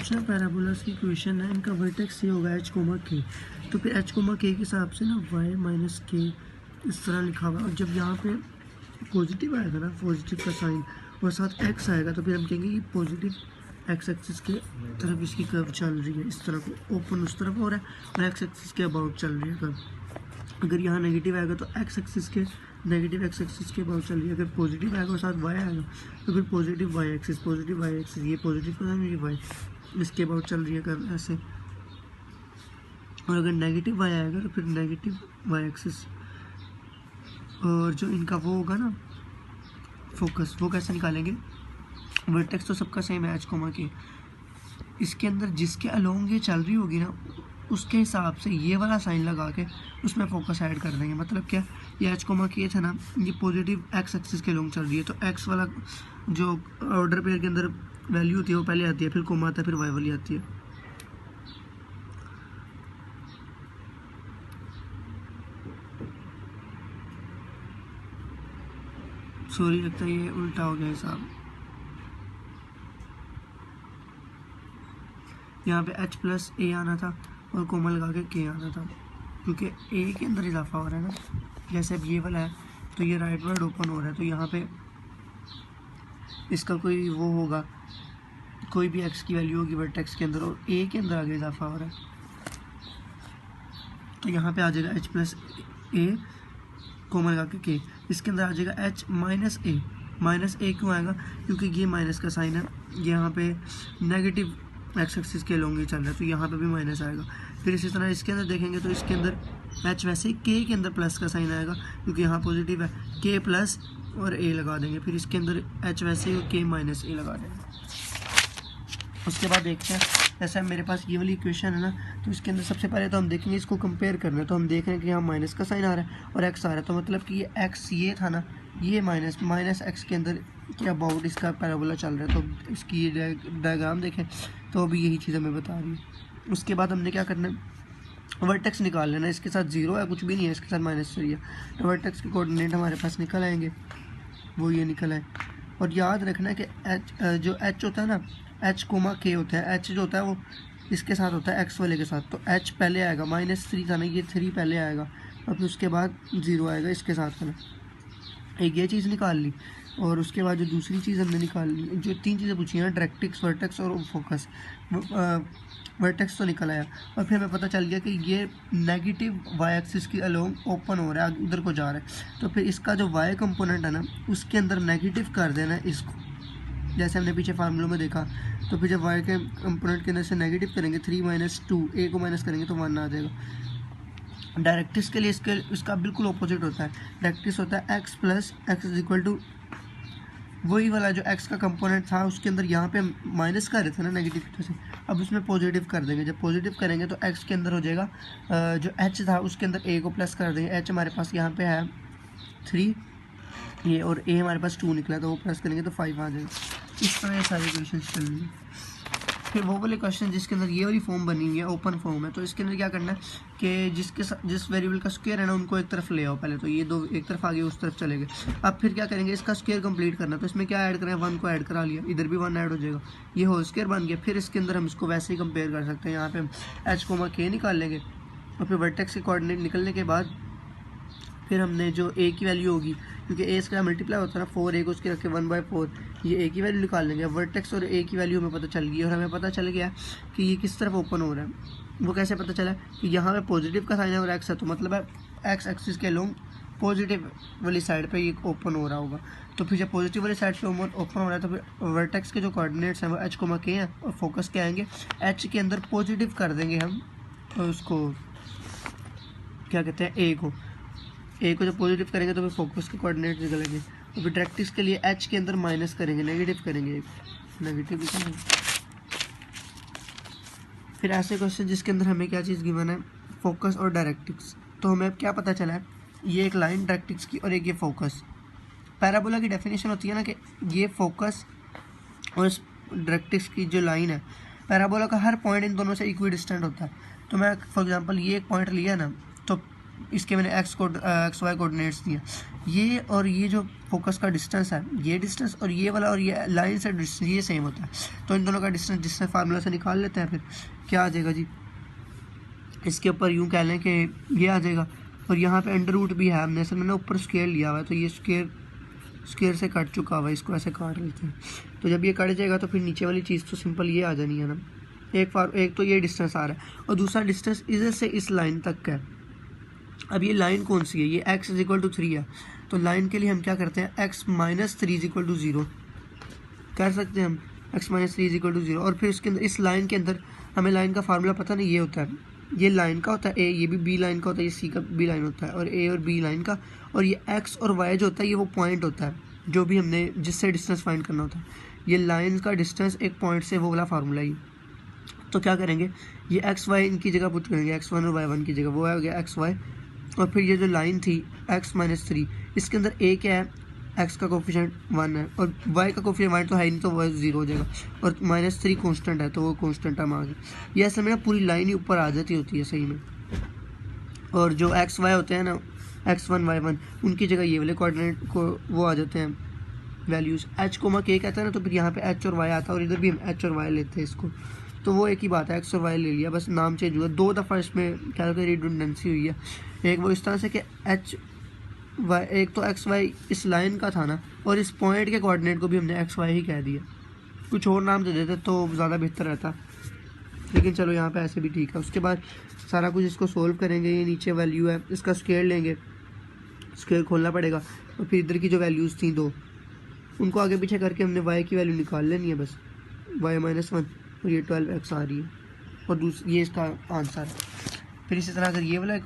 पूछा पैराबोलास की इक्वेशन है, इनका वर्टेक्स ये होगा h कोमा के। तो फिर h कोमा के हिसाब से ना y माइनस के इस तरह लिखा हुआ है। और जब यहाँ पे पॉजिटिव आएगा ना, पॉजिटिव का साइन और साथ x आएगा, तो फिर हम कहेंगे कि पॉजिटिव x एक्सिस के तरफ इसकी कर्व चल रही है, इस तरफ ओपन उस तरफ हो रहा है और x एक्सिस के अबाउट चल रही है कर्व। अगर यहाँ नेगेटिव आएगा तो x एक्सिस के नेगेटिव x एक्सिस के अबाउट चल रही है। अगर पॉजिटिव आएगा और साथ y आएगा तो फिर पॉजिटिव y एक्सिस, ये पॉजिटिव का ये y इसके अबाउट चल रही है कर्व ऐसे। और अगर नेगेटिव y आएगा तो फिर नेगेटिव y एक्सिस। और जो इनका वो होगा ना फोकस, वो कैसे निकालेंगे? वर्टेक्स तो सबका सेम है h कोमा के, इसके अंदर जिसके अलोंग ये चल रही होगी ना उसके हिसाब से ये वाला साइन लगा के उसमें फोकस ऐड कर देंगे। मतलब क्या, ये h कोमा के था ना, ये पॉजिटिव x एक्सिस के अलोंग चल रही है, तो x वाला जो ऑर्डर पेयर के अंदर वैल्यू होती है वो पहले आती है, फिर कोमा आता है, फिर y वाली आती है। सॉरी, लगता है ये उल्टा हो गया हिसाब। यहाँ पे h प्लस ए आना था और कोमा लगा के k आना था, क्योंकि a के अंदर इजाफा हो रहा है ना। जैसे अब ये वाला है तो ये राइट वर्ड ओपन हो रहा है, तो यहाँ पे इसका कोई वो होगा, कोई भी x की वैल्यू होगी वर्टेक्स के अंदर और a के अंदर आगे इजाफा हो रहा है, तो यहाँ पे आ जाएगा h प्लस ए कोमा लगा के k। इसके अंदर आ जाएगा h माइनस ए। माइनस ए क्यों आएगा? क्योंकि ये माइनस का साइन है, यहाँ पे नेगेटिव एक्स एक्सिस के लॉन्ग ही चल रहा है, तो यहाँ पे भी माइनस आएगा। फिर इसी तरह इसके अंदर देखेंगे तो इसके अंदर h वैसे ही k के अंदर प्लस का साइन आएगा, क्योंकि यहाँ पॉजिटिव है, k प्लस और a लगा देंगे। फिर इसके अंदर h वैसे ही k माइनस a लगा देंगे। उसके बाद देखते हैं, जैसे मेरे पास ये वाली इक्वेशन है ना, तो इसके अंदर सबसे पहले तो हम देखेंगे इसको कंपेयर करना है। तो हम देख रहे हैं कि यहाँ माइनस का साइन आ रहा है और x आ रहा है, तो मतलब कि ये x ये था ना, ये माइनस x के अंदर के अबाउट इसका पैराबोला चल रहा है। तो इसकी ये डायग्राम देखें तो अभी यही चीज़ हमें बता रही है। उसके बाद हमने क्या करना है, वर्टेक्स निकाल लेना। इसके साथ जीरो है, कुछ भी नहीं है, इसके साथ माइनस थ्री है, तो वर्टेक्स के कोऑर्डिनेट हमारे पास निकल आएंगे, वो ये निकल आए। और याद रखना है कि जो h होता है ना, h कोमा k होता है, h जो होता है वो इसके साथ होता है x वाले के साथ, तो h पहले आएगा, माइनस थ्री था ना, ये थ्री पहले आएगा और फिर उसके बाद ज़ीरो आएगा इसके साथ का ना। एक ये चीज़ निकाल ली। और उसके बाद जो दूसरी चीज़ हमने निकाल ली, जो तीन चीज़ें पूछी हैं, डायरेक्ट्रिक्स, वर्टेक्स और फोकस। वर्टेक्स तो निकल आया और फिर हमें पता चल गया कि ये नेगेटिव वाई एक्सिस की अलोंग ओपन हो रहा है, उधर को जा रहा है, तो फिर इसका जो वाई कंपोनेंट है ना उसके अंदर नेगेटिव कर देना है इसको, जैसे हमने पीछे फार्मूले में देखा। तो फिर जब वाई के कंपोनेंट के अंदर से नेगेटिव करेंगे 3 माइनस 2, ए को माइनस करेंगे तो 1 आ जाएगा। डायरेक्ट्रिक्स के लिए इसका बिल्कुल ऑपोजिट होता है। डायरेक्ट्रिक्स होता है x plus X is equal to वही वाला जो x का कंपोनेंट था उसके अंदर यहाँ पे माइनस कर रहे थे ना नेगेटिव की वजह से, अब उसमें पॉजिटिव कर देंगे। जब पॉजिटिव करेंगे तो x के अंदर हो जाएगा जो h था उसके अंदर a को प्लस कर देंगे। h हमारे पास यहाँ पे है 3 ये, और a हमारे पास 2 निकला, तो वो प्लस करेंगे तो 5 आ जाएगा। इस तरह ये सारी क्वेश्चन चल रही है। फिर वो वाले क्वेश्चन जिसके अंदर ये वाली फॉर्म बनी हुई है, ओपन फॉर्म है, तो इसके अंदर क्या करना है कि जिस वेरिएबल का स्क्वायर है ना उनको एक तरफ ले आओ पहले, तो ये दो एक तरफ आगे उस तरफ चले गए। अब फिर क्या करेंगे, इसका स्क्वायर कंप्लीट करना, तो इसमें क्या ऐड करें, 1 को ऐड करा लिया, इधर भी 1 ऐड हो जाएगा, ये होल स्क्वायर बन गया। फिर इसके अंदर हम इसको वैसे ही कंपेयर कर सकते हैं, यहाँ पे हम h कोमा k निकाल लेंगे और फिर वर्टेक्स के कोऑर्डिनेट निकलने के बाद फिर हमने जो a की वैल्यू होगी, क्योंकि a इसका मल्टीप्लाई होता है ना, 4a को उसके रख के 1/4, ये a की वैल्यू निकाल लेंगे। वर्टेक्स और a की वैल्यू हमें पता चल गई और हमें पता चल गया कि ये किस तरफ ओपन हो रहा है। वो कैसे पता चला कि यहाँ पे पॉजिटिव का साइन है और x है, तो मतलब है x एक्सिस के लॉन्ग पॉजिटिव वाली साइड पे ये ओपन हो रहा होगा। तो फिर जब पॉजिटिव वाली साइड पे ओपन हो रहा है तो फिर वर्टेक्स के जो कोऑर्डिनेट्स हैं वो h कोमा k हैं और फोकस के आएंगे h के अंदर पॉजिटिव कर देंगे हम, और उसको क्या कहते हैं a को जब पॉजिटिव करेंगे तो फिर फोकस के कोऑर्डिनेट निकलेंगे। तो फिर डायरेक्ट्रिक्स के लिए h के अंदर माइनस करेंगे, नेगेटिव करेंगे, नेगेटिव करेंगे। फिर ऐसे क्वेश्चन जिसके अंदर हमें क्या चीज़ गिवन है, फोकस और डायरेक्ट्रिक्स। तो हमें क्या पता चला है, ये एक लाइन डायरेक्ट्रिक्स की और एक ये फोकस। पैराबोला की डेफिनेशन होती है ना कि ये फोकस और डायरेक्ट्रिक्स की जो लाइन है, पैराबोला का हर पॉइंट इन दोनों से इक्वी डिस्टेंट होता है। तो मैं फॉर एग्जांपल ये एक पॉइंट लिया ना, तो इसके मैंने एक्स वाई कोऑर्डिनेट्स दिए। ये और ये जो फोकस का डिस्टेंस है, ये डिस्टेंस और ये वाला और ये लाइन से डिस्टेंस ये सेम होता है, तो इन दोनों का डिस्टेंस फार्मूला से निकाल लेते हैं। फिर क्या आ जाएगा जी, इसके ऊपर यूँ कह लें कि ये आ जाएगा, और यहाँ पे अंडर रूट भी है, हमने असल में ना ऊपर स्केयर लिया हुआ है, तो ये स्केयर से कट चुका हुआ है, इसको ऐसे काट लेते हैं। तो जब ये कट जाएगा तो फिर नीचे वाली चीज़ तो सिंपल ये आ जानी है ना। एक तो ये डिस्टेंस आ रहा है और दूसरा डिस्टेंस इधर से इस लाइन तक का है। अब ये लाइन कौन सी है, ये x = 3 है, तो लाइन के लिए हम क्या करते हैं, x - 3 = 0 कर सकते हैं हम, x - 3 = 0। और फिर इसके अंदर इस लाइन के अंदर हमें लाइन का फार्मूला पता नहीं, ये होता है, ये लाइन का होता है a, ये भी b लाइन का होता है, ये c का b लाइन होता है, और a और b लाइन का, और ये x और y जो होता है ये वो पॉइंट होता है जो भी हमने जिससे डिस्टेंस फाइंड करना होता है। ये लाइन का डिस्टेंस एक पॉइंट से, वो वाला फार्मूला ही। तो क्या करेंगे, ये एक्स वाई इनकी जगह पुट करेंगे, x1 और y1 की जगह, वो हो गया एक्स वाई। और फिर ये जो लाइन थी x - 3, इसके अंदर a क्या है, x का कोफिशिएंट 1 है और y का कोफिशिएंट 1 तो है ही नहीं, तो वह 0 हो जाएगा, और -3 कांस्टेंट है, तो वो कांस्टेंट हम आ गए। ये असल में ना पूरी लाइन ही ऊपर आ जाती होती है सही में। और जो एक्स वाई होते हैं ना, x1 y1, उनकी जगह ये वाले कोऑर्डिनेट को वो आ जाते हैं वैल्यूज़, h, k कहता है ना, तो फिर यहाँ पे h और y आता है, और इधर भी हम h और y लेते हैं इसको, तो वो एक ही बात है, x और y ले लिया, बस नाम चेंज हुआ। 2 दफ़ा इसमें क्या कहते हैं रिडंडेंसी हुई है। एक वो इस तरह से कि h y, एक तो x y इस लाइन का था ना, और इस पॉइंट के कोऑर्डिनेट को भी हमने x y ही कह दिया, कुछ और नाम दे देते तो ज़्यादा बेहतर रहता, लेकिन चलो यहाँ पे ऐसे भी ठीक है। उसके बाद सारा कुछ इसको सोल्व करेंगे, ये नीचे वैल्यू है, इसका स्केयर लेंगे, स्केयर खोलना पड़ेगा, और फिर इधर की जो वैल्यूज़ थी 2, उनको आगे पीछे करके हमने y की वैल्यू निकाल लेनी है बस, y - 1, और ये 12x आ रही है, और ये इसका आंसर है। फिर इसी तरह अगर ये वाला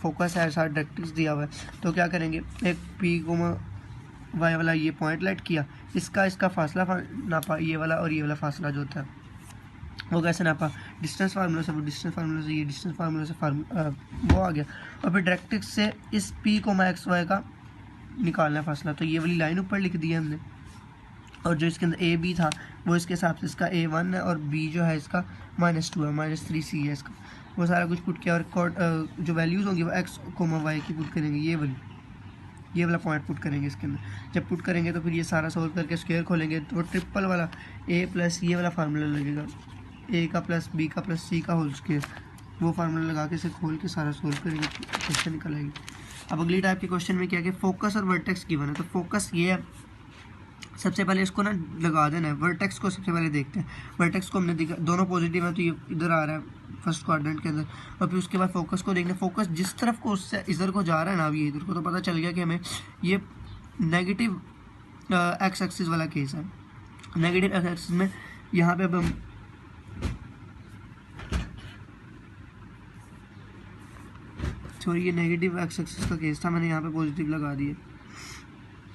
फोकस है, सारा डायरेक्ट्रिक्स दिया हुआ है, तो क्या करेंगे, एक p, y वाला ये पॉइंट लेट किया, इसका फासला नापा, ये वाला और ये वाला फासला जो होता है वो कैसे नापा, डिस्टेंस फार्मूला से, वो डिस्टेंस फार्मूला से, ये डिस्टेंस फार्मूला से वो आ गया। और फिर डायरेक्ट्रिक्स से इस p, x y का निकालना है फासला, तो ये वाली लाइन ऊपर लिख दी है हमने, और जो इसके अंदर a b था वो इसके हिसाब से इसका a1 है, और b जो है इसका -2 है, -3c है इसका, वो सारा कुछ पुट किया। और जो वैल्यूज़ होंगी वो x, y की पुट करेंगे, ये वाला पॉइंट पुट करेंगे इसके अंदर। जब पुट करेंगे तो फिर ये सारा सोल्व करके स्क्वायर खोलेंगे, तो ट्रिपल वाला a प्लस ये वाला फार्मूला लगेगा, a का प्लस b का प्लस c का होल स्क्वायर, वो फार्मूला लगा के इसे खोल के सारा सोल्व करेंगे, क्वेश्चन निकल आएगी। अब अगली टाइप के क्वेश्चन में क्या है, फोकस और वर्टेक्स गिवन है, तो फोकस ये है, सबसे पहले इसको ना लगा देना है। वर्टेक्स को सबसे पहले देखते हैं, वर्टेक्स को हमने देखा दोनों पॉजिटिव है, तो ये इधर आ रहा है फर्स्ट क्वाड्रेंट के अंदर, और फिर उसके बाद फोकस को देखना, फोकस जिस तरफ को उससे इधर को जा रहा है ना, अभी इधर को, तो पता चल गया कि हमें ये नेगेटिव एक्स एक्सिस वाला केस है। नेगेटिव एक्स एक्सिस में यहाँ पे अब हम सॉरी ये नेगेटिव एक्स एक्सिस का केस था, मैंने यहाँ पे पॉजिटिव लगा दिया,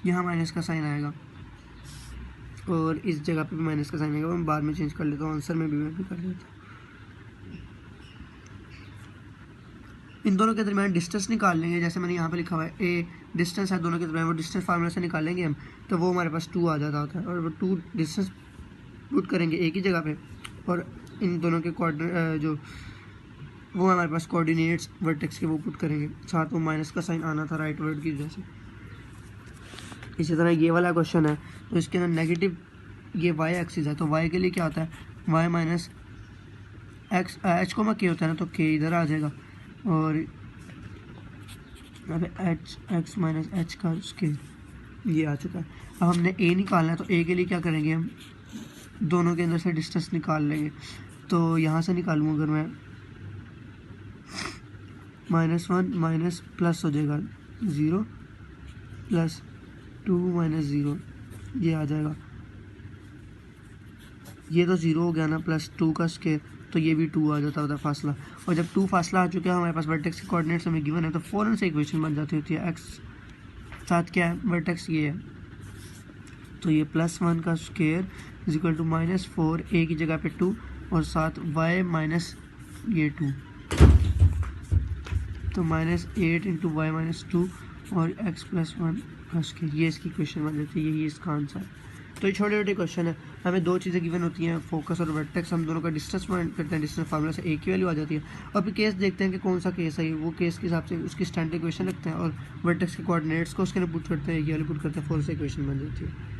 यहाँ माइनस का साइन आएगा, और इस जगह पे भी माइनस का साइन आएगा, मैं बाद में चेंज कर लेता हूँ, आंसर में भी मैं भी कर लेता हूँ। इन दोनों के दरमियान डिस्टेंस निकाल लेंगे, जैसे मैंने यहाँ पे लिखा हुआ है ए डिस्टेंस है दोनों के दरमियान, वो डिस्टेंस फार्मूला से निकालेंगे हम, तो वो हमारे पास 2 आ जाता होता है, और वो 2 डिस्टेंस पुट करेंगे एक ही जगह पे, और इन दोनों के जो वो हमारे पास कोऑर्डिनेट्स वर्टेक्स के वो पुट करेंगे, साथ में माइनस का साइन आना था राइट वर्ड की वजह से। इसी तरह ये वाला क्वेश्चन है, तो इसके अंदर नेगेटिव ये वाई एक्सिस है, तो वाई के लिए क्या होता है, वाई माइनस एक्स, एच को के होता है ना, तो के इधर आ जाएगा, और यहाँ पे एच एक्स माइनस एच का स्केयर ये आ चुका है। अब हमने ए निकालना है, तो ए के लिए क्या करेंगे, हम दोनों के अंदर से डिस्टेंस निकाल लेंगे, तो यहाँ से निकालूँ अगर मैं -1 माइनस प्लस हो जाएगा 0 प्लस 2 माइनस 0, ये आ जाएगा, ये तो 0 हो गया ना, प्लस 2 का स्क्वायर, तो ये भी 2 आ जाता होता है फासला, और जब 2 फासला आ चुका है हमारे पास वर्टेक्स के कोऑर्डिनेट्स हमें गिवन है, तो फ़ौरन से इक्वेशन बन जाती होती है, एक्स साथ क्या है वर्टेक्स ये है, तो ये +1 का स्क्वायर इक्वल टू -4 ए की जगह पे 2, और साथ y माइनस ये 2, तो -8 इंटू वाई माइनस 2 और x + 1 का स्क्वायर, ये इसकी क्वेश्चन बन जाती है, यही इसका आंसर। तो ये छोटे छोटे क्वेश्चन है, हमें दो चीज़ें गिवन होती हैं, फोकस और वर्टेक्स, हम दोनों का डिस्टेंस फाइंड करते हैं, डिस्टेंस फार्मूला से एक की वैल्यू आ जाती है, और फिर केस देखते हैं कि कौन सा केस है, वो केस के हिसाब से उसकी स्टैंडर्ड इक्वेशन रखते हैं और वर्टेक्स के कोऑर्डिनेट्स को उसके अंदर पुट करते हैं, एक वैल्यू पुट करते हैं, 4 से इक्वेशन बन जाती है।